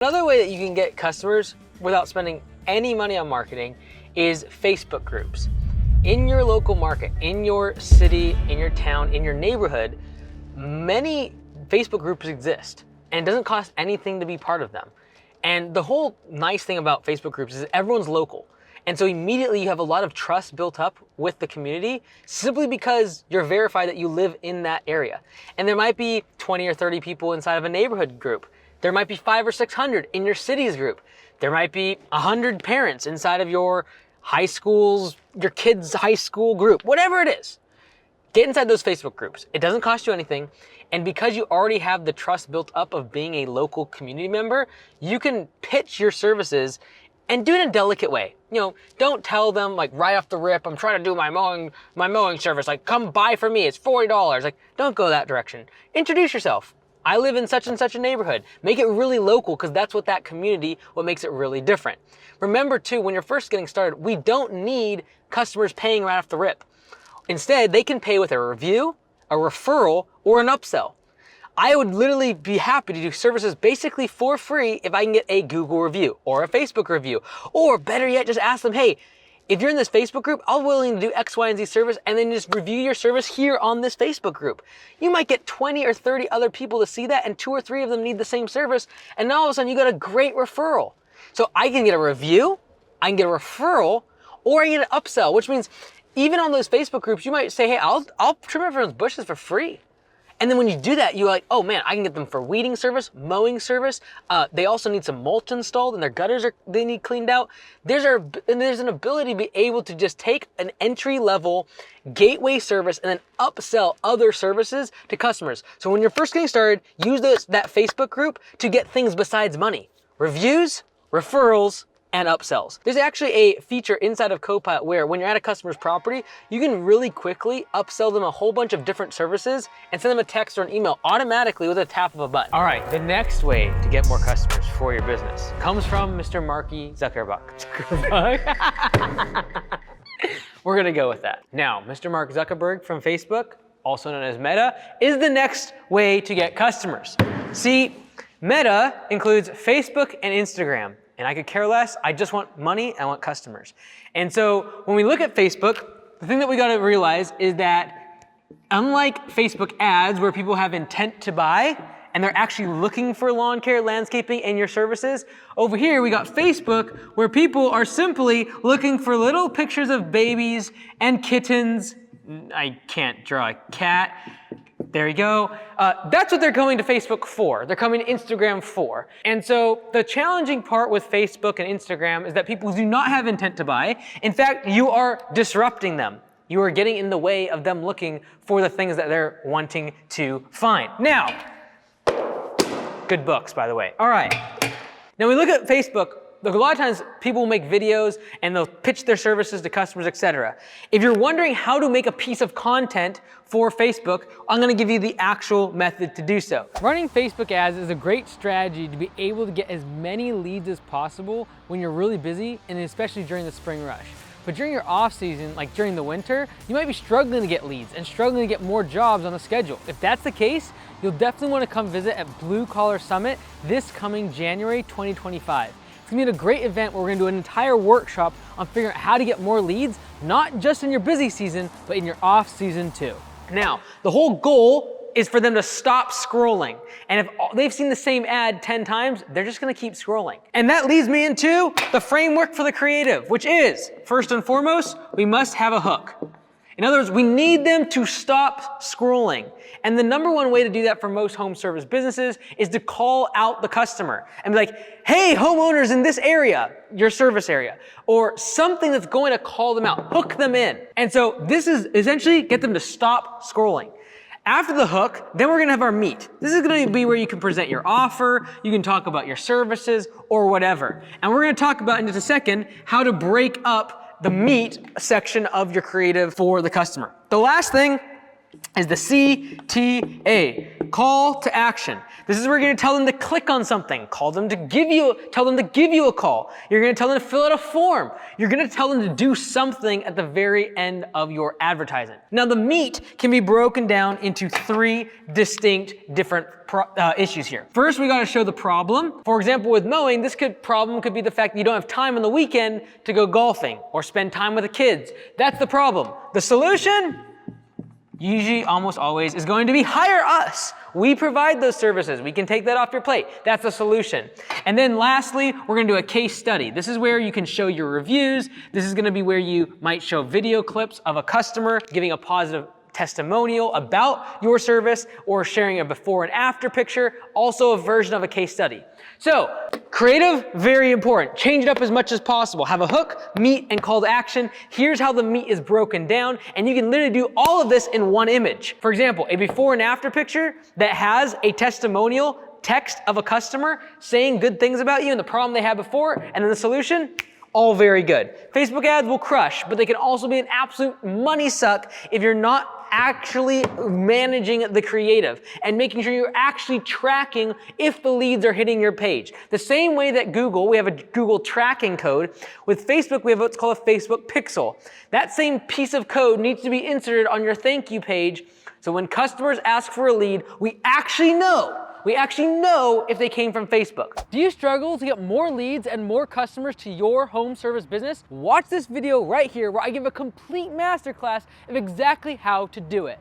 Another way that you can get customers without spending any money on marketing is Facebook groups. In your local market, in your city, in your town, in your neighborhood, many Facebook groups exist, and it doesn't cost anything to be part of them. And the whole nice thing about Facebook groups is everyone's local. And so immediately you have a lot of trust built up with the community simply because you're verified that you live in that area. And there might be 20 or 30 people inside of a neighborhood group. There might be 500 or 600 in your city's group. There might be 100 parents inside of your high school's, your kid's high school group, whatever it is. Get inside those Facebook groups. It doesn't cost you anything. And because you already have the trust built up of being a local community member, you can pitch your services and do it in a delicate way. You know, don't tell them like right off the rip, I'm trying to do my mowing service, like come buy from me, it's $40. Like, don't go that direction. Introduce yourself. I live in such and such a neighborhood. Make it really local, because that's what that community, what makes it really different. Remember too, when you're first getting started, we don't need customers paying right off the rip. Instead, they can pay with a review, a referral, or an upsell. I would literally be happy to do services basically for free if I can get a Google review or a Facebook review. Or better yet, just ask them, hey, if you're in this Facebook group, I'm willing to do X, Y, and Z service, and then just review your service here on this Facebook group. You might get 20 or 30 other people to see that, and 2 or 3 of them need the same service, and now all of a sudden you got a great referral. So I can get a review, I can get a referral, or I can get an upsell, which means even on those Facebook groups, you might say, hey, I'll trim everyone's bushes for free. And then when you do that, you're like, oh man, I can get them for weeding service, mowing service. They also need some mulch installed, and their gutters they need cleaned out. There's an ability to be able to just take an entry-level gateway service and then upsell other services to customers. So when you're first getting started, use that Facebook group to get things besides money. Reviews, referrals, and upsells. There's actually a feature inside of Copilot where when you're at a customer's property, you can really quickly upsell them a whole bunch of different services and send them a text or an email automatically with a tap of a button. All right, the next way to get more customers for your business comes from Mr. Marky Zuckerberg. We're gonna go with that. Now, Mr. Mark Zuckerberg from Facebook, also known as Meta, is the next way to get customers. See, Meta includes Facebook and Instagram. And I could care less, I just want money, I want customers. And so when we look at Facebook, the thing that we gotta realize is that unlike Facebook ads where people have intent to buy, and they're actually looking for lawn care, landscaping, and your services, over here we got Facebook where people are simply looking for little pictures of babies and kittens. I can't draw a cat. There you go. That's what they're coming to Facebook for. They're coming to Instagram for. And so the challenging part with Facebook and Instagram is that people do not have intent to buy. In fact, you are disrupting them. You are getting in the way of them looking for the things that they're wanting to find. Now, good books, by the way. All right. Now we look at Facebook. Look, a lot of times people will make videos and they'll pitch their services to customers, etc. If you're wondering how to make a piece of content for Facebook, I'm gonna give you the actual method to do so. Running Facebook ads is a great strategy to be able to get as many leads as possible when you're really busy, and especially during the spring rush. But during your off season, like during the winter, you might be struggling to get leads and struggling to get more jobs on the schedule. If that's the case, you'll definitely wanna come visit at Blue Collar Summit this coming January 2025. It's gonna be a great event where we're gonna do an entire workshop on figuring out how to get more leads, not just in your busy season, but in your off season too. Now, the whole goal is for them to stop scrolling. And if they've seen the same ad 10 times, they're just gonna keep scrolling. And that leads me into the framework for the creative, which is, first and foremost, we must have a hook. In other words, we need them to stop scrolling. And the number one way to do that for most home service businesses is to call out the customer and be like, hey, homeowners in this area, your service area, or something that's going to call them out, hook them in. And so this is essentially get them to stop scrolling. After the hook, then we're gonna have our meat. This is gonna be where you can present your offer, you can talk about your services, or whatever. And we're gonna talk about in just a second how to break up the meat section of your creative for the customer. The last thing is the CTA, call to action. This is where you're gonna tell them to click on something, tell them to give you a call. You're gonna tell them to fill out a form. You're gonna tell them to do something at the very end of your advertisement. Now the meat can be broken down into 3 distinct different issues here. First, we gotta show the problem. For example, with mowing, problem could be the fact that you don't have time on the weekend to go golfing or spend time with the kids. That's the problem. The solution? Usually, almost always, is going to be hire us. We provide those services. We can take that off your plate. That's the solution. And then lastly, we're gonna do a case study. This is where you can show your reviews. This is gonna be where you might show video clips of a customer giving a positive testimonial about your service or sharing a before and after picture, also a version of a case study. So, creative, very important. Change it up as much as possible. Have a hook, meat, and call to action. Here's how the meat is broken down, and you can literally do all of this in one image. For example, a before and after picture that has a testimonial text of a customer saying good things about you and the problem they had before, and then the solution, all very good. Facebook ads will crush, but they can also be an absolute money suck if you're not actually managing the creative and making sure you're actually tracking if the leads are hitting your page. The same way that Google, we have a Google tracking code. With Facebook, we have what's called a Facebook pixel. That same piece of code needs to be inserted on your thank you page, so when customers ask for a lead, we actually know if they came from Facebook. Do you struggle to get more leads and more customers to your home service business? Watch this video right here where I give a complete masterclass of exactly how to do it.